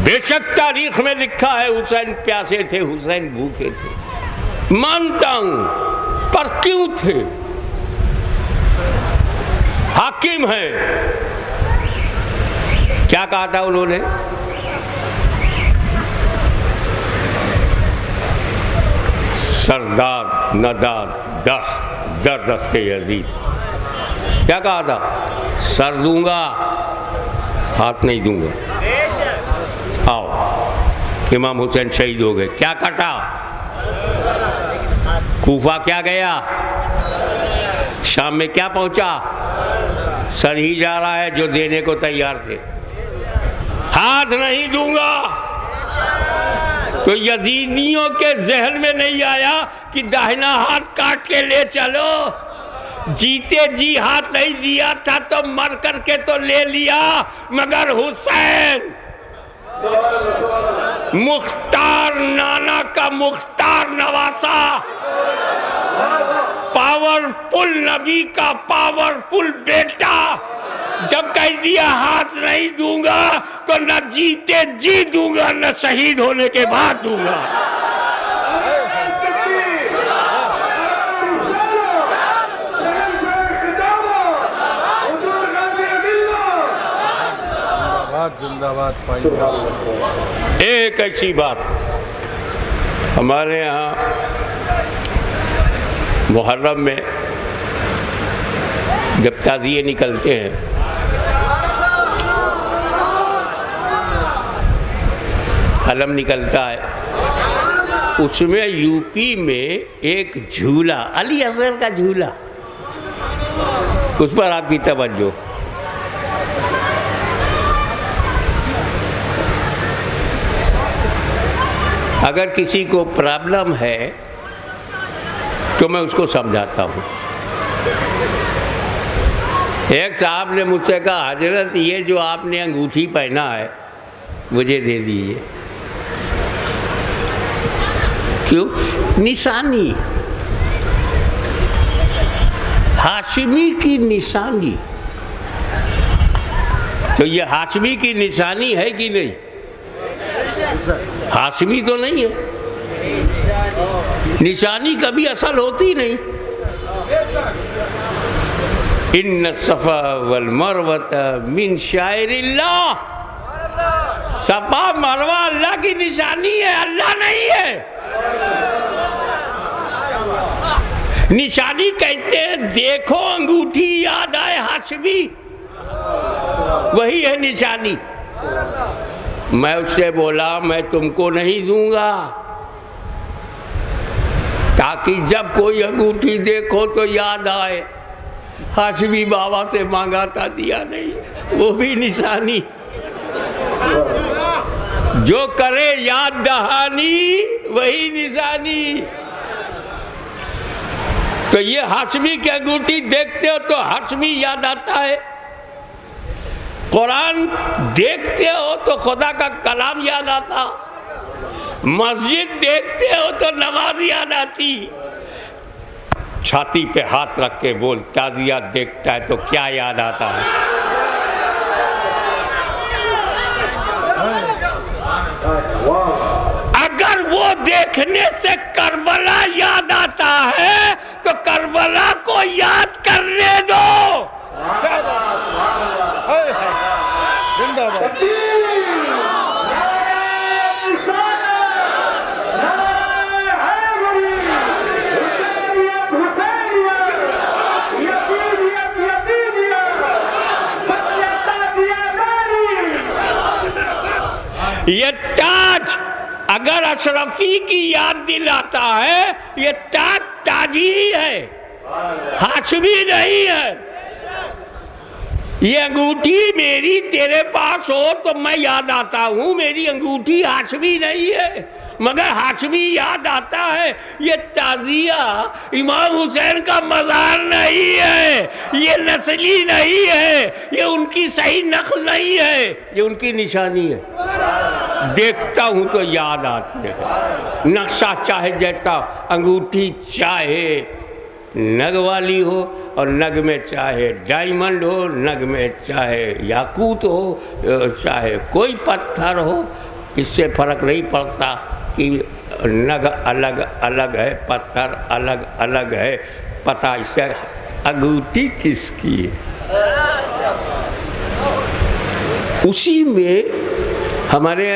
बेशक तारीख में लिखा है हुसैन प्यासे थे, हुसैन भूखे थे, मानता हूं, पर क्यों थे? हाकिम है। क्या कहा था उन्होंने? सरदार नदार दस्त दर दस्ते यजीद। क्या कहा था? सर दूंगा, हाथ नहीं दूंगा। आओ, इमाम हुसैन शहीद हो गए। क्या कटा? कूफा क्या गया? शाम में क्या पहुंचा? सर ही जा रहा है जो देने को तैयार थे। हाथ नहीं दूंगा। तो यजीदियों के जहन में नहीं आया कि दाहिना हाथ काट के ले चलो। जीते जी हाथ नहीं दिया था तो मर करके तो ले लिया, मगर हुसैन मुख्तार नाना का मुख्तार नवासा, पावरफुल नबी का पावरफुल बेटा, जब कह दिया हाथ नहीं दूंगा तो न जीते जी दूंगा, न शहीद होने के बाद दूंगा। जिंदाबाद। एक ऐसी बात हमारे यहाँ मुहर्रम में जब ताज़िए निकलते हैं, अलम निकलता है, उसमें यूपी में एक झूला, अली असगर का झूला, उस पर आपकी तवज्जो। अगर किसी को प्रॉब्लम है तो मैं उसको समझाता हूँ। एक साहब ने मुझसे कहा, हजरत ये जो आपने अंगूठी पहना है मुझे दे दीजिए। क्यों? निशानी, हाशमी की निशानी। तो ये हाशमी की निशानी है कि नहीं? हाशमी तो नहीं है, निशानी कभी असल होती नहीं। इन्न सफा वल मरवत मिन शायरिल्लाह, सफा मरवा अल्लाह की निशानी है, अल्लाह नहीं है। निशानी कहते हैं देखो अंगूठी याद आए हाशमी, वही है निशानी। मैं उससे बोला मैं तुमको नहीं दूंगा, ताकि जब कोई अंगूठी देखो तो याद आए हाशमी बाबा से मांगा था, दिया नहीं, वो भी निशानी। जो करे याद दहानी वही निशानी। तो ये हाशमी की अंगूठी देखते हो तो हाशमी याद आता है, कुरान देखते हो तो खुदा का कलाम याद आता, मस्जिद देखते हो तो नमाज याद आती। छाती पे हाथ रख के बोल, ताजिया देखता है तो क्या याद आता है? अगर वो देखने से करबला याद आता है तो करबला को याद करने दो। ये ताज अगर अशरफी की याद दिलाता है, ये ताज ताजी है, हाशमी नहीं है। ये अंगूठी मेरी तेरे पास हो तो मैं याद आता हूँ, मेरी अंगूठी हाशमी नहीं है, मगर हाशमी याद आता है। ये ताजिया इमाम हुसैन का मज़ार नहीं है, ये नस्ली नहीं है, ये उनकी सही नस्ल नहीं है, ये उनकी निशानी है। देखता हूँ तो याद आते हैं। नक्शा चाहे जैसा, अंगूठी चाहे नग वाली हो और नग में चाहे डायमंड हो, नग में चाहे याकूत हो, चाहे कोई पत्थर हो, इससे फर्क नहीं पड़ता कि नग अलग अलग है, पत्थर अलग अलग है, पता इससे अंगूठी किसकी है। उसी में हमारे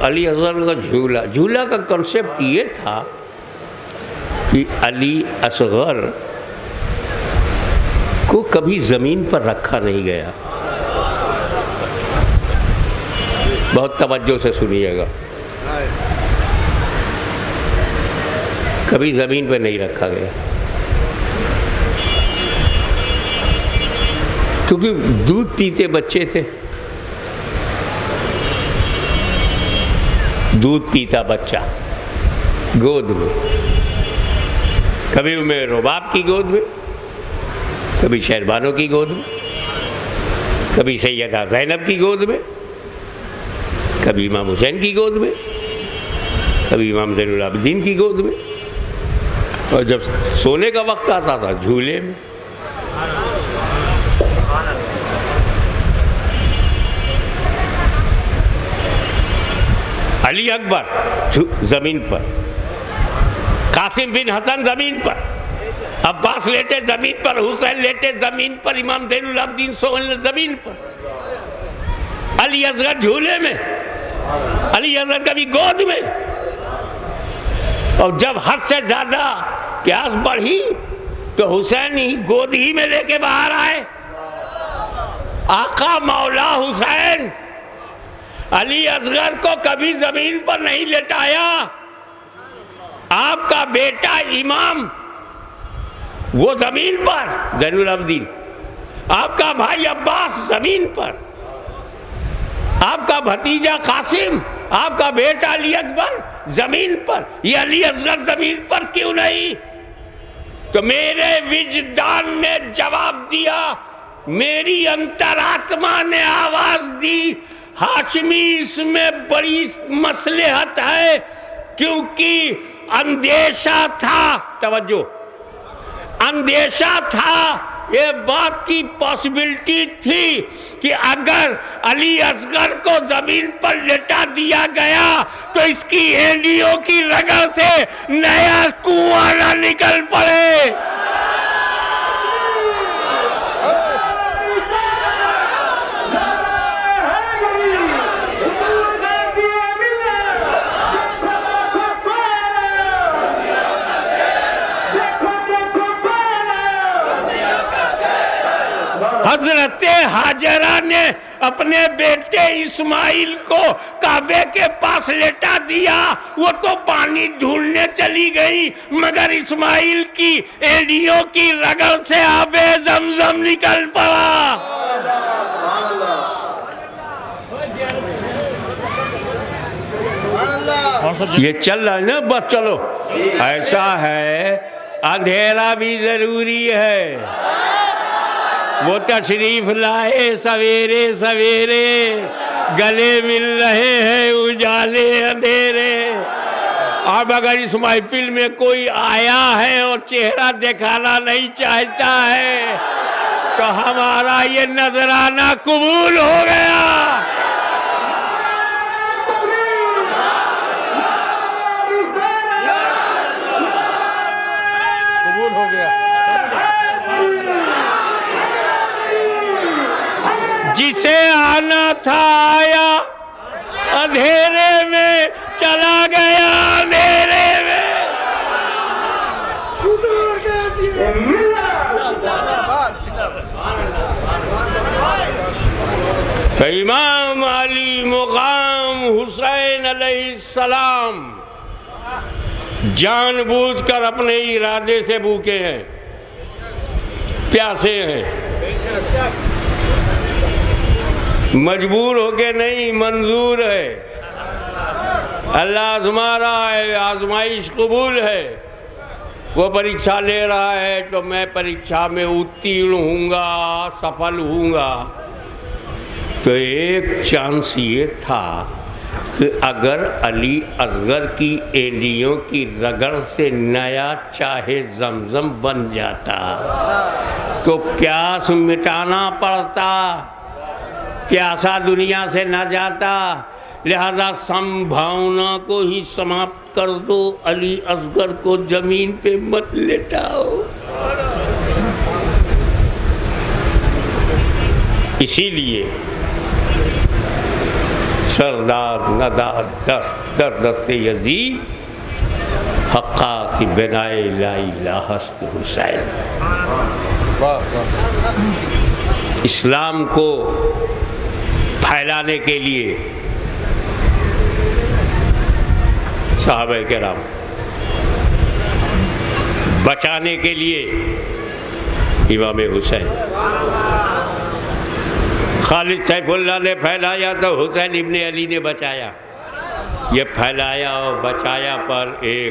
अली असगर का झूला, झूला का कॉन्सेप्ट ये था कि अली असगर को कभी ज़मीन पर रखा नहीं गया। बहुत तवज्जो से सुनिएगा, कभी ज़मीन पर नहीं रखा गया, क्योंकि दूध पीते बच्चे थे। दूध पीता बच्चा गोद में, कभी उमेर रुबाब की गोद में, कभी शहरबानों की गोद में, कभी सैयदा ज़ैनब की गोद में, कभी इमाम हुसैन की गोद में, कभी इमाम ज़ैनुल आबिदीन की गोद में, और जब सोने का वक्त आता था झूले में। अली अकबर ज़मीन पर, कासिम बिन हसन ज़मीन पर, अब्बास लेटे ज़मीन पर, हुसैन लेटे ज़मीन पर, इमाम ज़ैनुल आबिदीन सोए ज़मीन पर, अली असगर झूले में, अली असगर कभी गोद में। और जब हद से ज़्यादा प्यास बढ़ी तो हुसैन ही गोद ही में लेके बाहर आए। आका मौला हुसैन अली असगर को कभी ज़मीन पर नहीं लेटाया। आपका बेटा इमाम वो ज़मीन पर ज़ैनुल आबिदीन, आपका भाई अब्बास ज़मीन पर, आपका भतीजा कासिम, आपका बेटा अली अकबर ज़मीन पर, ये अली असगर ज़मीन पर क्यों नहीं? तो मेरे विजदान ने जवाब दिया, मेरी अंतरात्मा ने आवाज़ दी, हाशमी इसमें बड़ी मसलहत है, क्योंकि अंदेशा था, तवज्जो, अंदेशा था, ये बात की पॉसिबिलिटी थी कि अगर अली असगर को जमीन पर लेटा दिया गया तो इसकी एंडियों की रगड़ से नया कुआं ना निकल पड़े। हजरत हाजरा ने अपने बेटे इस्माइल को काबे के पास लेटा दिया, वो तो पानी ढूंढने चली गई, मगर इस्माइल की एड़ियों की रगड़ से आबे जमजम निकल पड़ा। ये चल रहा है ना, बस चलो। ऐसा है, अंधेरा भी जरूरी है। वो तशरीफ लाए सवेरे सवेरे, गले मिल रहे हैं उजाले अंधेरे। अब अगर इस महफिल में कोई आया है और चेहरा दिखाना नहीं चाहता है तो हमारा ये नजराना कबूल हो गया। कबूल हो गया। जिसे आना था आया, अंधेरे में चला गया, अंधेरे में। तो इमाम अली मुकाम हुसैन अलैहिस्सलाम जानबूझकर अपने इरादे से भूखे हैं, प्यासे हैं, मजबूर होके नहीं, मंजूर है। अल्लाह आजमा रहा है, आजमाइश कबूल है। वो परीक्षा ले रहा है तो मैं परीक्षा में उत्तीर्ण हूँगा, सफल हूँगा। तो एक चांस ये था कि अगर अली असगर की एंडियों की रगड़ से नया चाहे जमजम बन जाता तो प्यास मिटाना पड़ता, प्यासा दुनिया से न जाता, लिहाजा संभावना को ही समाप्त कर दो, अली असगर को जमीन पे मत लेटाओ। इसीलिए सरदार नदार दस्ते यजीद हक्का की बनाए लाई लाहस्त हुसैन इस्लाम को फैलाने के लिए सहाबा किराम, बचाने के लिए इमाम हुसैन। खालिद सैफुल्लाह ने फैलाया तो हुसैन इब्ने अली ने बचाया। ये फैलाया और बचाया पर एक